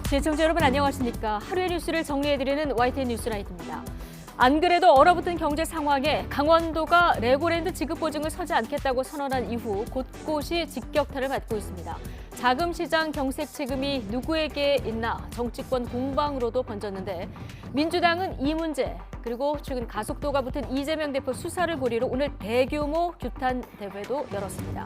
시청자 여러분 안녕하십니까. 하루의 뉴스를 정리해드리는 YTN 뉴스라이트입니다. 안 그래도 얼어붙은 경제 상황에 강원도가 레고랜드 지급 보증을 서지 않겠다고 선언한 이후 곳곳이 직격탄을 맞고 있습니다. 자금시장 경색 책임이 누구에게 있나 정치권 공방으로도 번졌는데 민주당은 이 문제 그리고 최근 가속도가 붙은 이재명 대표 수사를 고리로 오늘 대규모 규탄 대회도 열었습니다.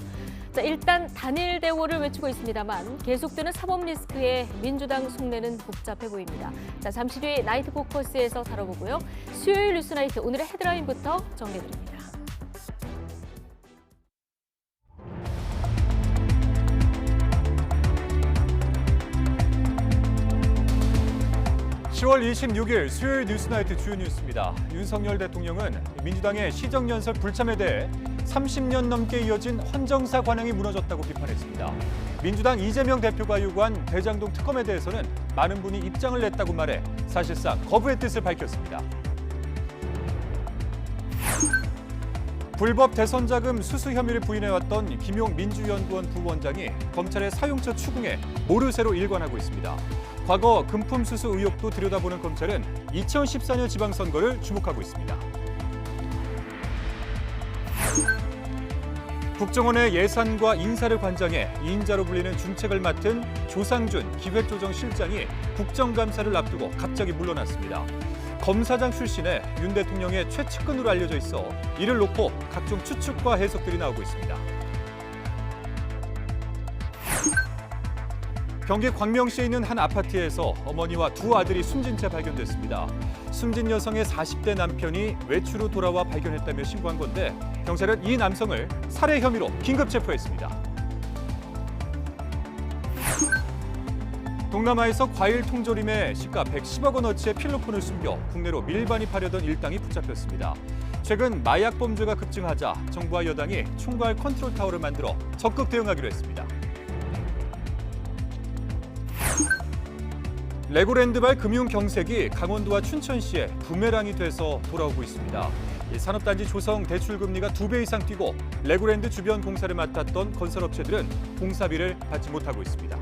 자, 일단 단일 대우를 외치고 있습니다만 계속되는 사법 리스크에 민주당 속내는 복잡해 보입니다. 자, 잠시 뒤에 나이트 포커스에서 다뤄보고요. 수요일 뉴스나이트 오늘의 헤드라인부터 정리해드립니다. 10월 26일 수요일 뉴스나이트 주요 뉴스입니다. 윤석열 대통령은 민주당의 시정연설 불참에 대해 30년 넘게 이어진 헌정사 관행이 무너졌다고 비판했습니다. 민주당 이재명 대표가 요구한 대장동 특검에 대해서는 많은 분이 입장을 냈다고 말해 사실상 거부의 뜻을 밝혔습니다. 불법 대선 자금 수수 혐의를 부인해왔던 김용 민주연구원 부원장이 검찰의 사용처 추궁에 모르쇠로 일관하고 있습니다. 과거 금품 수수 의혹도 들여다보는 검찰은 2014년 지방선거를 주목하고 있습니다. 국정원의 예산과 인사를 관장해 2인자로 불리는 준책을 맡은 조상준 기획조정실장이 국정감사를 앞두고 갑자기 물러났습니다. 검사장 출신의 윤 대통령의 최측근으로 알려져 있어 이를 놓고 각종 추측과 해석들이 나오고 있습니다. 경기 광명시에 있는 한 아파트에서 어머니와 두 아들이 숨진 채 발견됐습니다. 숨진 여성의 40대 남편이 외출 후 돌아와 발견했다며 신고한 건데 경찰은 이 남성을 살해 혐의로 긴급 체포했습니다. 동남아에서 과일 통조림에 시가 110억 원어치의 필로폰을 숨겨 국내로 밀반입하려던 일당이 붙잡혔습니다. 최근 마약 범죄가 급증하자 정부와 여당이 총괄 컨트롤 타워를 만들어 적극 대응하기로 했습니다. 레고랜드발 금융 경색이 강원도와 춘천시에 부메랑이 돼서 돌아오고 있습니다. 산업단지 조성 대출금리가 2배 이상 뛰고 레고랜드 주변 공사를 맡았던 건설업체들은 공사비를 받지 못하고 있습니다.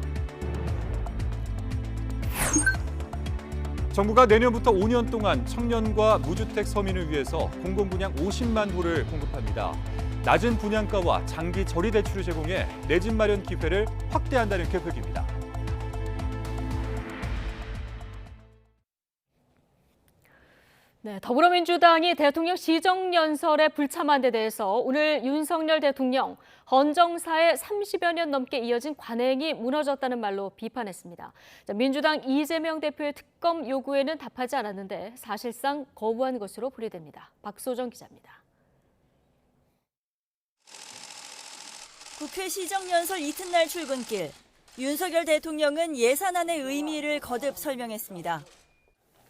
정부가 내년부터 5년 동안 청년과 무주택 서민을 위해서 공공분양 50만 호를 공급합니다. 낮은 분양가와 장기 저리 대출을 제공해 내 집 마련 기회를 확대한다는 계획입니다. 네, 더불어민주당이 대통령 시정연설에 불참한 데 대해서 오늘 윤석열 대통령 헌정사에 30여 년 넘게 이어진 관행이 무너졌다는 말로 비판했습니다. 자, 민주당 이재명 대표의 특검 요구에는 답하지 않았는데 사실상 거부한 것으로 풀이됩니다. 박소정 기자입니다. 국회 시정연설 이튿날 출근길, 윤석열 대통령은 예산안의 의미를 거듭 설명했습니다.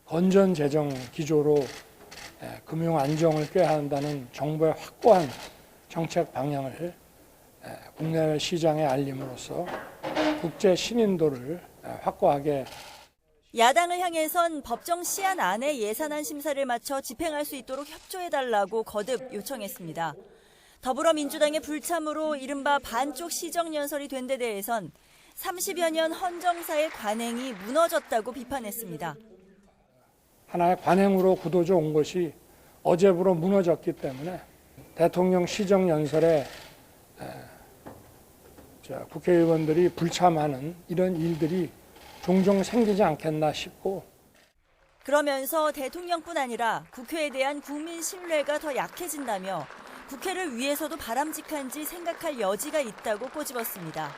건전 재정 기조로 금융 안정을 꾀한다는 정부의 확고한 정책 방향을 국내 시장에 알림으로써 국제 신인도를 확고하게. 야당을 향해선 법정 시한 안에 예산안 심사를 마쳐 집행할 수 있도록 협조해달라고 거듭 요청했습니다. 더불어민주당의 불참으로 이른바 반쪽 시정연설이 된 데 대해선 30여 년 헌정사의 관행이 무너졌다고 비판했습니다. 하나의 관행으로 굳어져 온 것이 어제부로 무너졌기 때문에 대통령 시정연설에 국회의원들이 불참하는 이런 일들이 종종 생기지 않겠나 싶고. 그러면서 대통령뿐 아니라 국회에 대한 국민 신뢰가 더 약해진다며 국회를 위해서도 바람직한지 생각할 여지가 있다고 꼬집었습니다.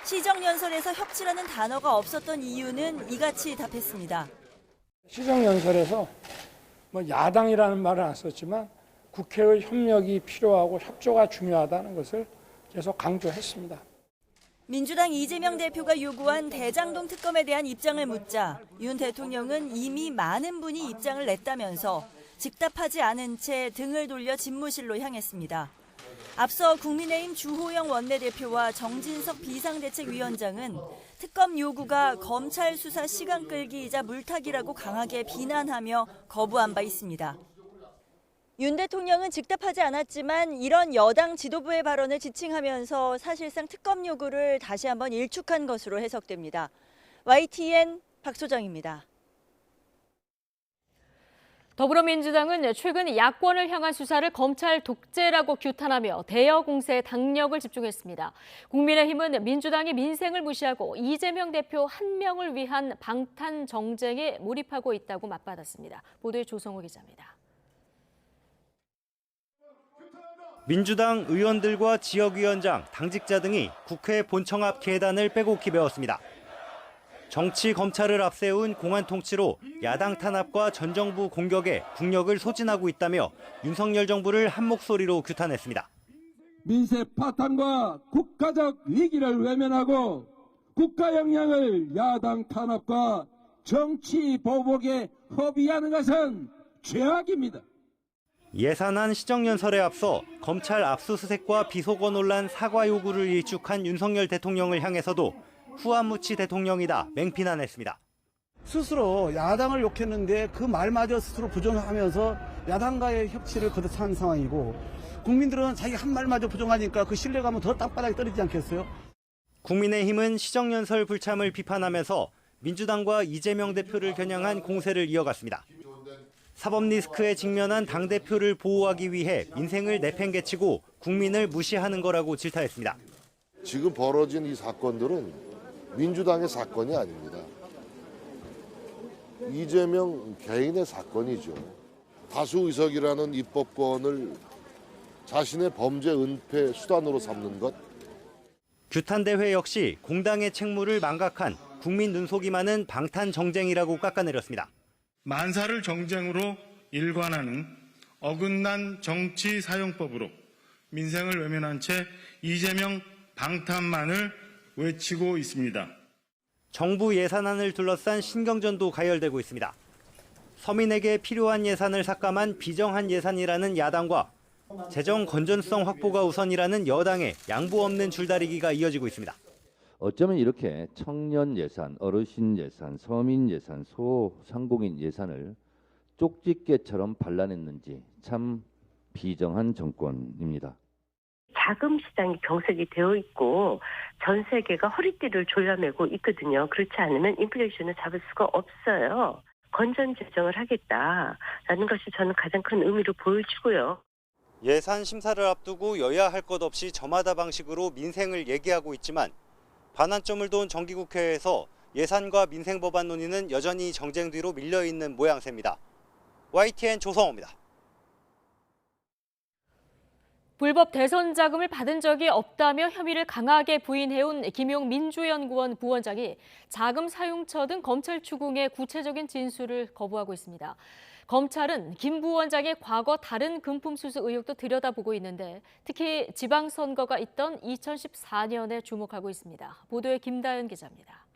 시정연설에서 협치라는 단어가 없었던 이유는 이같이 답했습니다. 시정연설에서 야당이라는 말은 안 썼지만 국회의 협력이 필요하고 협조가 중요하다는 것을 계속 강조했습니다. 민주당 이재명 대표가 요구한 대장동 특검에 대한 입장을 묻자 윤 대통령은 이미 많은 분이 입장을 냈다면서 즉답하지 않은 채 등을 돌려 집무실로 향했습니다. 앞서 국민의힘 주호영 원내대표와 정진석 비상대책위원장은 특검 요구가 검찰 수사 시간 끌기이자 물타기라고 강하게 비난하며 거부한 바 있습니다. 윤 대통령은 즉답하지 않았지만 이런 여당 지도부의 발언을 지칭하면서 사실상 특검 요구를 다시 한번 일축한 것으로 해석됩니다. YTN 박소정입니다. 더불어민주당은 최근 야권을 향한 수사를 검찰 독재라고 규탄하며 대여 공세에 당력을 집중했습니다. 국민의힘은 민주당이 민생을 무시하고 이재명 대표 한 명을 위한 방탄 정쟁에 몰입하고 있다고 맞받았습니다. 보도에 조성호 기자입니다. 민주당 의원들과 지역위원장, 당직자 등이 국회 본청 앞 계단을 빼곡히 메웠습니다. 정치 검찰을 앞세운 공안 통치로 야당 탄압과 전 정부 공격에 국력을 소진하고 있다며 윤석열 정부를 한 목소리로 규탄했습니다. 민세 파탄과 국가적 위기를 외면하고 국가 역량을 야당 탄압과 정치 보복에 허비하는 것은 죄악입니다. 예산안 시정연설에 앞서 검찰 압수수색과 비속어 논란 사과 요구를 일축한 윤석열 대통령을 향해서도 후안무치 대통령이다 맹비난했습니다. 스스로 야당을 욕했는데 그 말마저 스스로 부정하면서 야당과의 협치를 거듭한 상황이고 국민들은 자기 한 말마저 부정하니까 그 신뢰감은 더 땅바닥에 떨어지지 않겠어요? 국민의힘은 시정연설 불참을 비판하면서 민주당과 이재명 대표를 겨냥한 공세를 이어갔습니다. 사법 리스크에 직면한 당대표를 보호하기 위해 민생을 내팽개치고 국민을 무시하는 거라고 질타했습니다. 지금 벌어진 이 사건들은 민주당의 사건이 아닙니다. 이재명 개인의 사건이죠. 다수 의석이라는 입법권을 자신의 범죄 은폐 수단으로 삼는 것. 규탄대회 역시 공당의 책무를 망각한 국민 눈속이 많은 방탄 정쟁이라고 깎아내렸습니다. 만사를 정쟁으로 일관하는 어긋난 정치 사용법으로 민생을 외면한 채 이재명 방탄만을 외치고 있습니다. 정부 예산안을 둘러싼 신경전도 가열되고 있습니다. 서민에게 필요한 예산을 삭감한 비정한 예산이라는 야당과 재정 건전성 확보가 우선이라는 여당의 양보 없는 줄다리기가 이어지고 있습니다. 어쩌면 이렇게 청년 예산, 어르신 예산, 서민 예산, 소상공인 예산을 쪽집게처럼 발라냈는지 참 비정한 정권입니다. 자금 시장이 경색이 되어 있고 전 세계가 허리띠를 졸라매고 있거든요. 그렇지 않으면 인플레이션을 잡을 수가 없어요. 건전 재정을 하겠다라는 것이 저는 가장 큰 의미로 보여지고요. 예산 심사를 앞두고 여야 할 것 없이 저마다 방식으로 민생을 얘기하고 있지만 반환점을 돈 정기국회에서 예산과 민생 법안 논의는 여전히 정쟁 뒤로 밀려있는 모양새입니다. YTN 조성호입니다. 불법 대선 자금을 받은 적이 없다며 혐의를 강하게 부인해온 김용 민주연구원 부원장이 자금 사용처 등 검찰 추궁의 구체적인 진술을 거부하고 있습니다. 검찰은 김 부원장의 과거 다른 금품 수수 의혹도 들여다보고 있는데 특히 지방선거가 있던 2014년에 주목하고 있습니다. 보도에 김다연 기자입니다.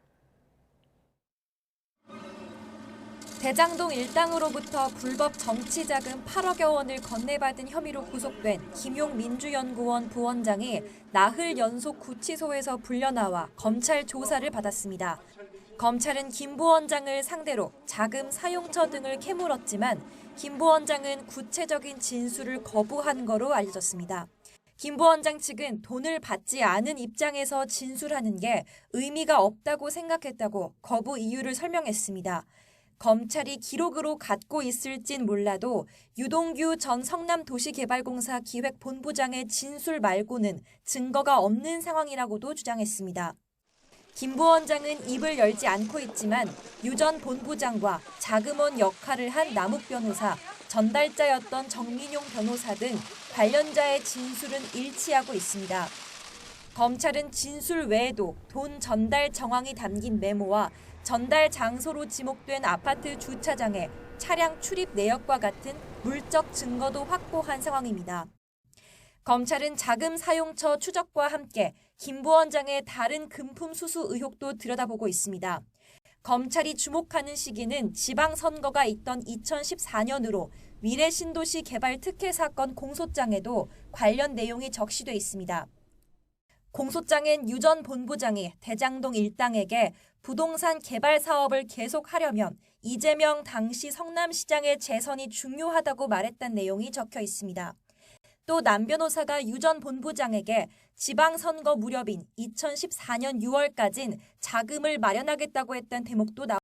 대장동 일당으로부터 불법 정치자금 8억여 원을 건네받은 혐의로 구속된 김용 민주연구원 부원장이 나흘 연속 구치소에서 풀려나와 검찰 조사를 받았습니다. 검찰은 김 부원장을 상대로 자금 사용처 등을 캐물었지만 김 부원장은 구체적인 진술을 거부한 거로 알려졌습니다. 김 부원장 측은 돈을 받지 않은 입장에서 진술하는 게 의미가 없다고 생각했다고 거부 이유를 설명했습니다. 검찰이 기록으로 갖고 있을진 몰라도 유동규 전 성남도시개발공사 기획본부장의 진술 말고는 증거가 없는 상황이라고도 주장했습니다. 김 부원장은 입을 열지 않고 있지만 유 전 본부장과 자금원 역할을 한 남욱 변호사, 전달자였던 정민용 변호사 등 관련자의 진술은 일치하고 있습니다. 검찰은 진술 외에도 돈 전달 정황이 담긴 메모와 전달 장소로 지목된 아파트 주차장에 차량 출입 내역과 같은 물적 증거도 확보한 상황입니다. 검찰은 자금 사용처 추적과 함께 김 부원장의 다른 금품 수수 의혹도 들여다보고 있습니다. 검찰이 주목하는 시기는 지방선거가 있던 2014년으로 미래신도시 개발 특혜 사건 공소장에도 관련 내용이 적시돼 있습니다. 공소장엔 유 전 본부장이 대장동 일당에게 부동산 개발 사업을 계속하려면 이재명 당시 성남시장의 재선이 중요하다고 말했다는 내용이 적혀 있습니다. 또 남 변호사가 유 전 본부장에게 지방선거 무렵인 2014년 6월까진 자금을 마련하겠다고 했던 대목도